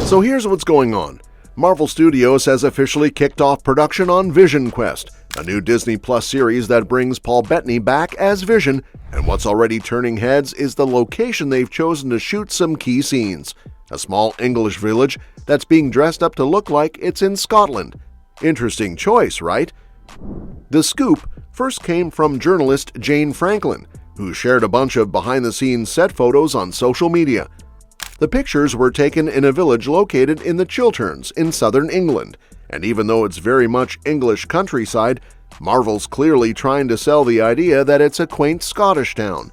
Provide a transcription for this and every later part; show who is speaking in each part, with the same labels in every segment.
Speaker 1: So here's what's going on. Marvel Studios has officially kicked off production on Vision Quest, a new Disney Plus series that brings Paul Bettany back as Vision, and what's already turning heads is the location they've chosen to shoot some key scenes. A small English village that's being dressed up to look like it's in Scotland. Interesting choice, right? The scoop first came from journalist Jane Franklin, who shared a bunch of behind-the-scenes set photos on social media. The pictures were taken in a village located in the Chilterns in southern England, and even though it's very much English countryside, Marvel's clearly trying to sell the idea that it's a quaint Scottish town.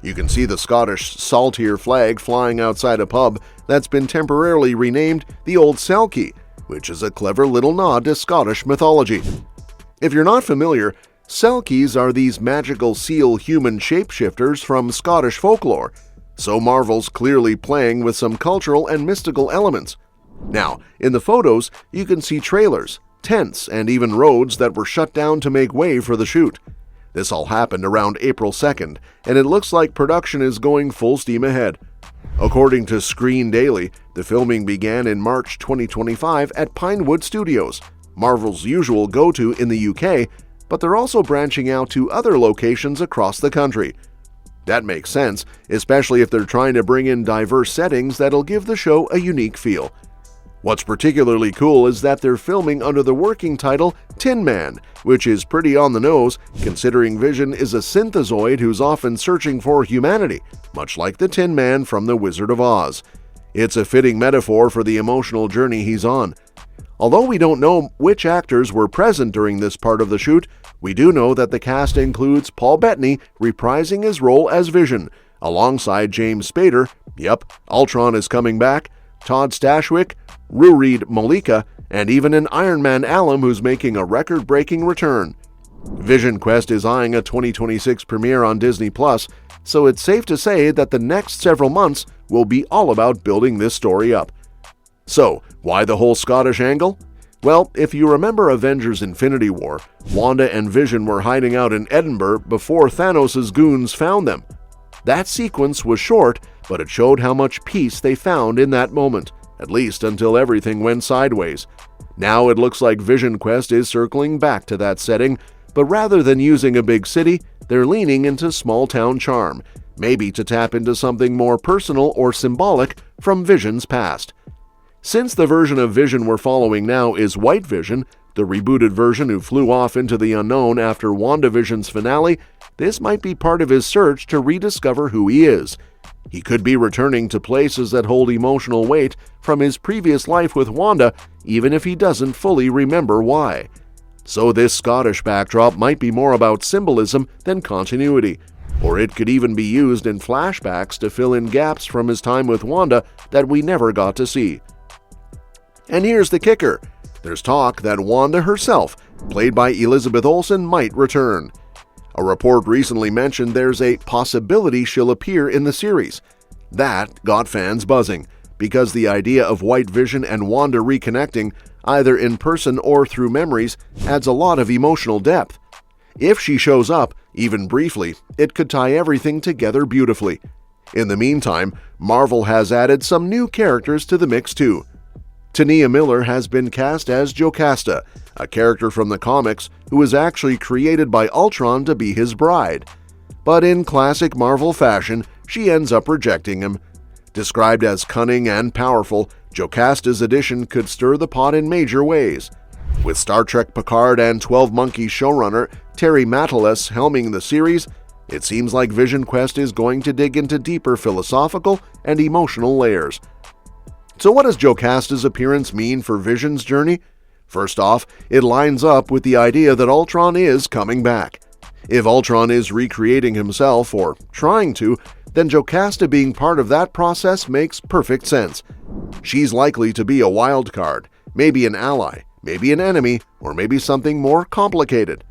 Speaker 1: You can see the Scottish saltire flag flying outside a pub that's been temporarily renamed the Old Selkie, which is a clever little nod to Scottish mythology. If you're not familiar, Selkies are these magical seal-human shapeshifters from Scottish folklore, so Marvel's clearly playing with some cultural and mystical elements. Now, in the photos, you can see trailers, tents, and even roads that were shut down to make way for the shoot. This all happened around April 2nd, and it looks like production is going full steam ahead. According to Screen Daily, the filming began in March 2025 at Pinewood Studios, Marvel's usual go-to in the UK, but they're also branching out to other locations across the country. That makes sense, especially if they're trying to bring in diverse settings that'll give the show a unique feel. What's particularly cool is that they're filming under the working title Tin Man, which is pretty on the nose considering Vision is a synthezoid who's often searching for humanity, much like the Tin Man from The Wizard of Oz. It's a fitting metaphor for the emotional journey he's on. Although we don't know which actors were present during this part of the shoot, we do know that the cast includes Paul Bettany reprising his role as Vision, alongside James Spader, yep, Ultron is coming back, Todd Stashwick, Rurid Malika, and even an Iron Man alum who's making a record-breaking return. Vision Quest is eyeing a 2026 premiere on Disney Plus, so it's safe to say that the next several months will be all about building this story up. So, why the whole Scottish angle? Well, if you remember Avengers Infinity War, Wanda and Vision were hiding out in Edinburgh before Thanos' goons found them. That sequence was short, but it showed how much peace they found in that moment, at least until everything went sideways. Now it looks like Vision Quest is circling back to that setting, but rather than using a big city, they're leaning into small-town charm, maybe to tap into something more personal or symbolic from Vision's past. Since the version of Vision we're following now is White Vision, the rebooted version who flew off into the unknown after WandaVision's finale, this might be part of his search to rediscover who he is. He could be returning to places that hold emotional weight from his previous life with Wanda, even if he doesn't fully remember why. So this Scottish backdrop might be more about symbolism than continuity, or it could even be used in flashbacks to fill in gaps from his time with Wanda that we never got to see. And here's the kicker. There's talk that Wanda herself, played by Elizabeth Olsen, might return. A report recently mentioned there's a possibility she'll appear in the series. That got fans buzzing, because the idea of White Vision and Wanda reconnecting, either in person or through memories, adds a lot of emotional depth. If she shows up, even briefly, it could tie everything together beautifully. In the meantime, Marvel has added some new characters to the mix too. Tania Miller has been cast as Jocasta, a character from the comics who was actually created by Ultron to be his bride. But in classic Marvel fashion, she ends up rejecting him. Described as cunning and powerful, Jocasta's addition could stir the pot in major ways. With Star Trek Picard and 12 Monkeys showrunner Terry Matalas helming the series, it seems like Vision Quest is going to dig into deeper philosophical and emotional layers. So what does Jocasta's appearance mean for Vision's journey? First off, it lines up with the idea that Ultron is coming back. If Ultron is recreating himself, or trying to, then Jocasta being part of that process makes perfect sense. She's likely to be a wild card, maybe an ally, maybe an enemy, or maybe something more complicated.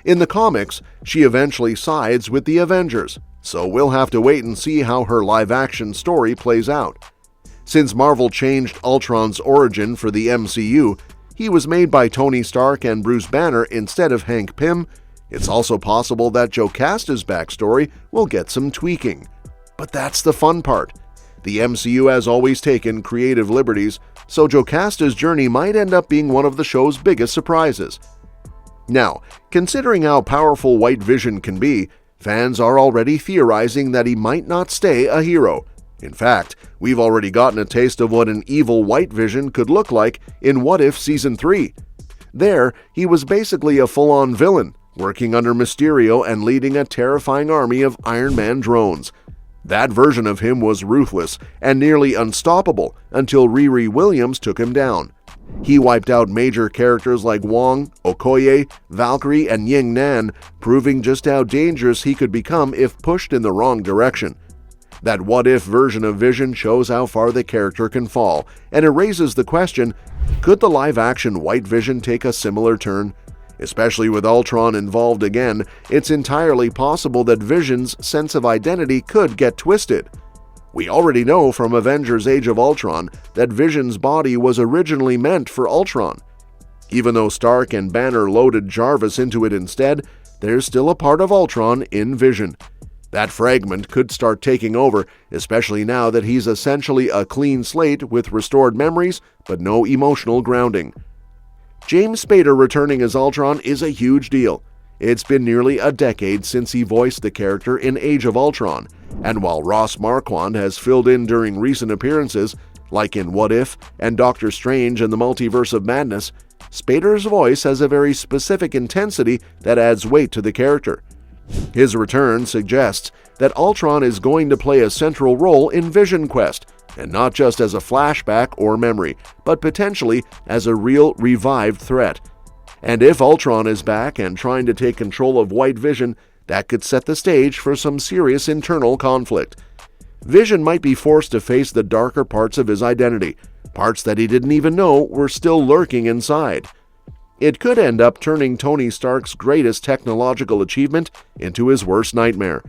Speaker 1: In the comics, she eventually sides with the Avengers, so we'll have to wait and see how her live-action story plays out. Since Marvel changed Ultron's origin for the MCU, he was made by Tony Stark and Bruce Banner instead of Hank Pym. It's also possible that Jocasta's backstory will get some tweaking. But that's the fun part. the MCU has always taken creative liberties, so Jocasta's journey might end up being one of the show's biggest surprises. Now, considering how powerful White Vision can be, fans are already theorizing that he might not stay a hero. In fact, we've already gotten a taste of what an evil White Vision could look like in What If Season 3. There, he was basically a full-on villain, working under Mysterio and leading a terrifying army of Iron Man drones. That version of him was ruthless and nearly unstoppable until Riri Williams took him down. He wiped out major characters like Wong, Okoye, Valkyrie, and Ying Nan, proving just how dangerous he could become if pushed in the wrong direction. That what-if version of Vision shows how far the character can fall, and it raises the question, could the live-action White Vision take a similar turn? Especially with Ultron involved again, it's entirely possible that Vision's sense of identity could get twisted. We already know from Avengers Age of Ultron that Vision's body was originally meant for Ultron. Even though Stark and Banner loaded Jarvis into it instead, there's still a part of Ultron in Vision. That fragment could start taking over, especially now that he's essentially a clean slate with restored memories but no emotional grounding. James Spader returning as Ultron is a huge deal. It's been nearly a decade since he voiced the character in Age of Ultron, and while Ross Marquand has filled in during recent appearances, like in What If and Doctor Strange and the Multiverse of Madness, Spader's voice has a very specific intensity that adds weight to the character. His return suggests that Ultron is going to play a central role in Vision Quest, and not just as a flashback or memory, but potentially as a real revived threat. And if Ultron is back and trying to take control of White Vision, that could set the stage for some serious internal conflict. Vision might be forced to face the darker parts of his identity, parts that he didn't even know were still lurking inside. It could end up turning Tony Stark's greatest technological achievement into his worst nightmare.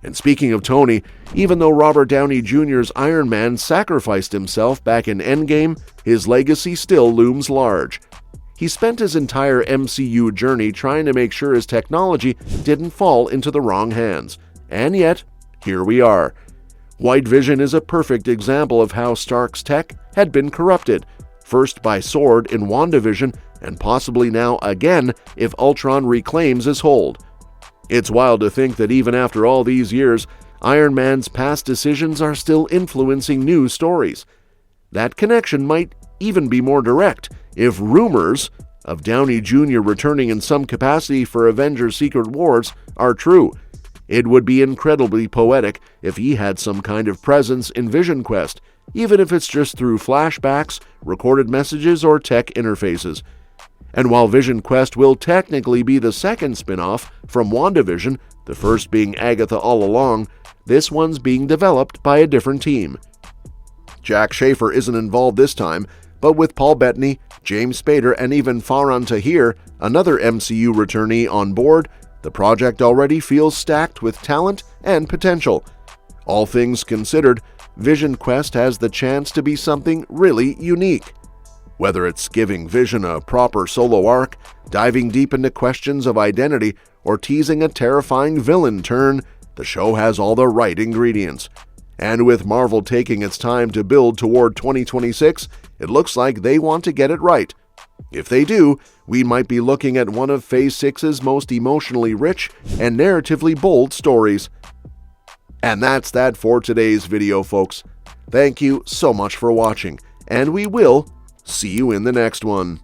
Speaker 1: And speaking of Tony, even though Robert Downey Jr.'s Iron Man sacrificed himself back in Endgame, his legacy still looms large. He spent his entire MCU journey trying to make sure his technology didn't fall into the wrong hands. And yet, here we are. White Vision is a perfect example of how Stark's tech had been corrupted, first by Sword in WandaVision, and possibly now again if Ultron reclaims his hold. It's wild to think that even after all these years, Iron Man's past decisions are still influencing new stories. That connection might even be more direct if rumors of Downey Jr. returning in some capacity for Avengers Secret Wars are true. It would be incredibly poetic if he had some kind of presence in Vision Quest, even if it's just through flashbacks, recorded messages, or tech interfaces. And while Vision Quest will technically be the second spin-off from WandaVision, the first being Agatha All Along, this one's being developed by a different team. Jack Schaefer isn't involved this time, but with Paul Bettany, James Spader, and even Farhan Tahir, another MCU returnee, on board, the project already feels stacked with talent and potential. All things considered, Vision Quest has the chance to be something really unique. Whether it's giving Vision a proper solo arc, diving deep into questions of identity, or teasing a terrifying villain turn, the show has all the right ingredients. And with Marvel taking its time to build toward 2026, it looks like they want to get it right. If they do, we might be looking at one of Phase 6's most emotionally rich and narratively bold stories. And that's that for today's video, folks. Thank you so much for watching, and we will see you in the next one.